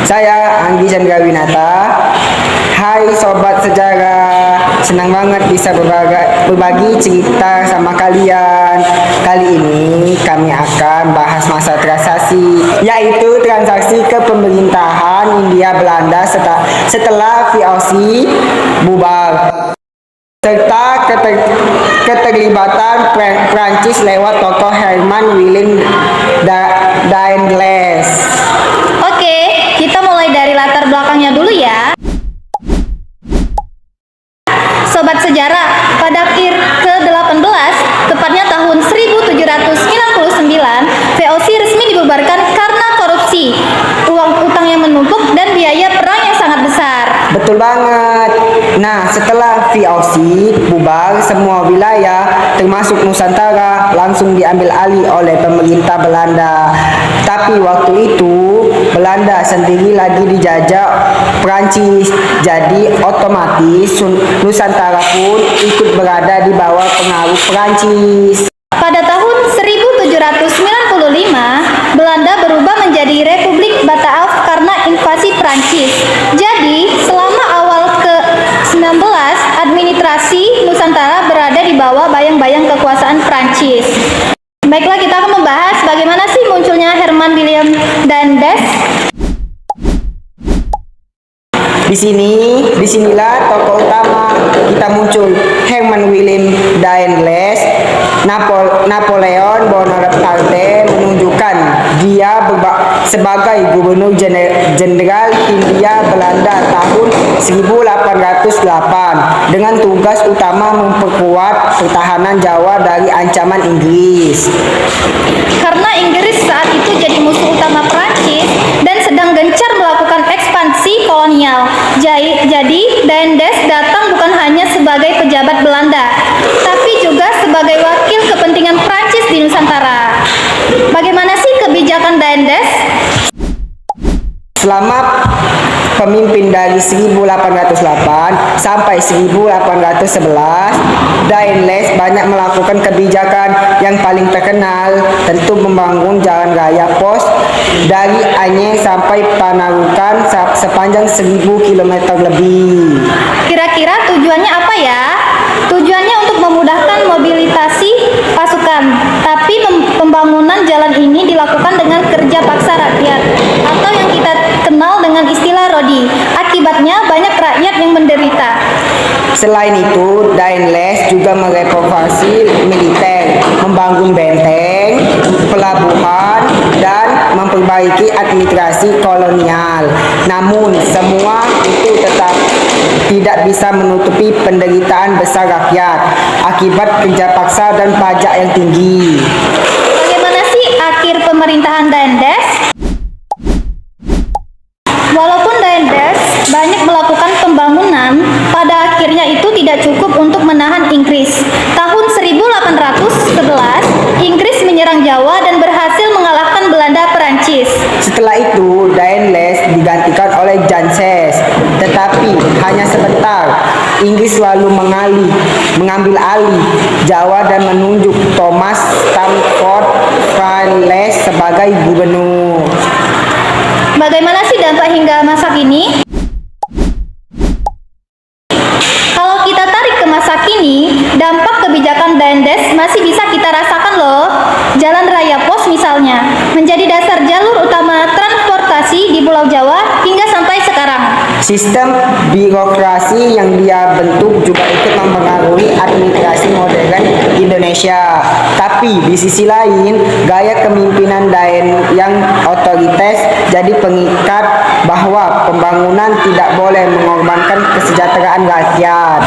Saya Anggi Chandrawinata. Hai Sobat Sejarah, senang banget bisa berbagi cerita sama kalian. Kali ini kami akan bahas masa transaksi, yaitu transaksi kepemerintahan Hindia Belanda setelah VOC bubar, serta keterlibatan Prancis lewat tokoh Herman Willem Daendels. Oke, kita mulai dari latar belakangnya dulu ya. Sobat sejarah, pada akhir ke-18, tepatnya tahun 1799, VOC resmi dibubarkan karena korupsi, uang utang yang menumpuk, dan biaya perang yang sangat besar. Betul banget. Nah, setelah VOC bubar, semua wilayah termasuk Nusantara langsung diambil alih oleh pemerintah Belanda. Tapi waktu itu Belanda sendiri lagi dijajah Prancis. Jadi otomatis Nusantara pun ikut berada di bawah pengaruh Prancis. Pada tahun 1795, Belanda berubah menjadi Republik Bataaf karena invasi Prancis. Jadi, selama awal ke-19, administrasi Nusantara berada di bawah bayang-bayang kekuasaan Prancis. Baiklah, kita akan membahas bagaimana sih munculnya Herman Willem Daendels. Disinilah tokoh utama kita muncul, Herman Willem Daendels. Napoleon Bonaparte menunjukkan dia sebagai Gubernur Jenderal Hindia Belanda tahun 1808 dengan tugas utama memperkuat pertahanan Jawa dari ancaman Inggris. Karena Inggris saat itu jadi musuh utama Prancis dan sedang gencar melakukan ekspansi kolonial. Jadi Daendels datang bukan hanya sebagai pejabat Belanda, tapi juga sebagai wakil kepentingan Prancis di Nusantara. Bagaimana sih kebijakan Daendels? Selama pemimpin dari 1808 sampai 1811, Daendels banyak melakukan kebijakan. Yang paling terkenal tentu membangun jalan raya pos dari Aceh sampai Panarukan sepanjang 1000 km lebih. Kira-kira tujuannya apa ya? Tujuannya untuk memudahkan mobilitasi pasukan, tapi pembangunan jalan ini dilakukan dengan kerja paksa rakyat, atau yang kita kenal dengan istilah rodi. Akibatnya banyak rakyat yang menderita. Selain itu, Daendels juga merenovasi militer, membangun benteng, pelabuhan, dan memperbaiki administrasi kolonial. Namun, semua itu tetap tidak bisa menutupi penderitaan besar rakyat akibat kerja paksa dan pajak yang tinggi. Bagaimana sih akhir pemerintahan Daendels? Walaupun Daendels banyak melakukan pembangunan, pada akhirnya itu tidak cukup untuk menahan Inggris. Tahun 1811, Inggris menyerang Jawa dan berhasil mengalahkan Belanda Perancis. Setelah itu, Daendels digantikan oleh Janses, tetapi hanya sebentar. Inggris lalu mengambil alih Jawa dan menunjuk Thomas Stamford Raffles sebagai gubernur. Bagaimana sih dampak hingga masa kini? Kalau kita tarik ke masa kini, dampak kebijakan Daendels masih bisa kita rasakan loh. Jalan raya pos misalnya, menjadi dasar jalur utama transportasi di Pulau Jawa hingga sampai sekarang. Sistem birokrasi yang dia bentuk juga ikut mempengaruhi administrasi modern Indonesia. Tapi di sisi lain, gaya kepemimpinan yang otoritas jadi pengikat bahwa pembangunan tidak boleh mengorbankan kesejahteraan rakyat.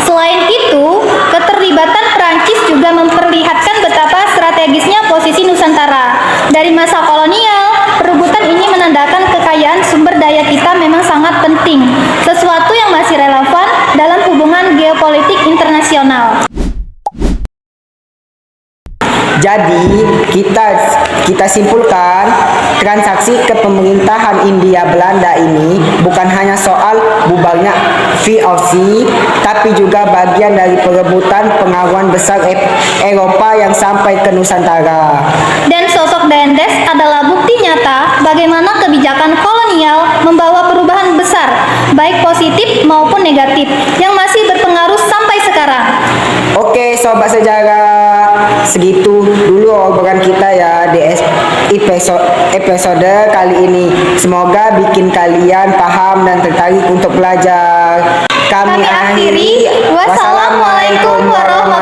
Selain itu, keterlibatan Prancis juga memperlihatkan betapa strategisnya posisi Nusantara. Dari masa kolonial, perebutan ini menandakan kekayaan sumber daya kita memang sangat penting, sesuatu yang masih relevan dalam hubungan geopolitik internasional. Jadi kita simpulkan, transaksi kepemerintahan Hindia Belanda ini bukan hanya soal bubarnya VOC, tapi juga bagian dari perebutan pengaruhan besar Eropa yang sampai ke Nusantara. Dan sosok Daendels adalah bukti nyata bagaimana kebijakan kebijakan kolonial membawa perubahan besar, baik positif maupun negatif, yang masih berpengaruh sampai sekarang. Oke, sobat sejarah, segitu dulu obrolan kita ya di episode kali ini. Semoga bikin kalian paham dan tertarik untuk belajar. Kami akhiri. Wassalamualaikum warahmatullahi